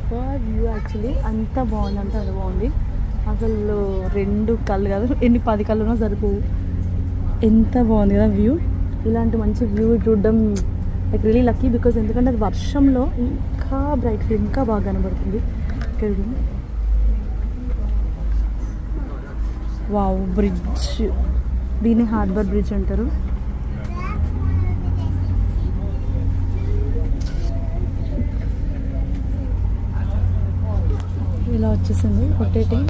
Super view actually. అంత బాగుంది, అంత బాగుంది అసలు. 2 కళ్ళు కాదు, ఎన్ని 10 కళ్ళు ఉన్నా సరిపోవు. ఎంత బాగుంది కదా వ్యూ. ఇలాంటి మంచి వ్యూ చూడడం లైక్ రియలీ లక్కీ. బికాజ్ ఎందుకంటే అది వర్షంలో ఇంకా బ్రైట్గా ఇంకా బాగా కనబడుతుంది. ఇక్కడ వావ్, బ్రిడ్జ్. దీన్ని హార్బర్ బ్రిడ్జ్ అంటారు. ఇలా వచ్చేసింది రొటేటింగ్.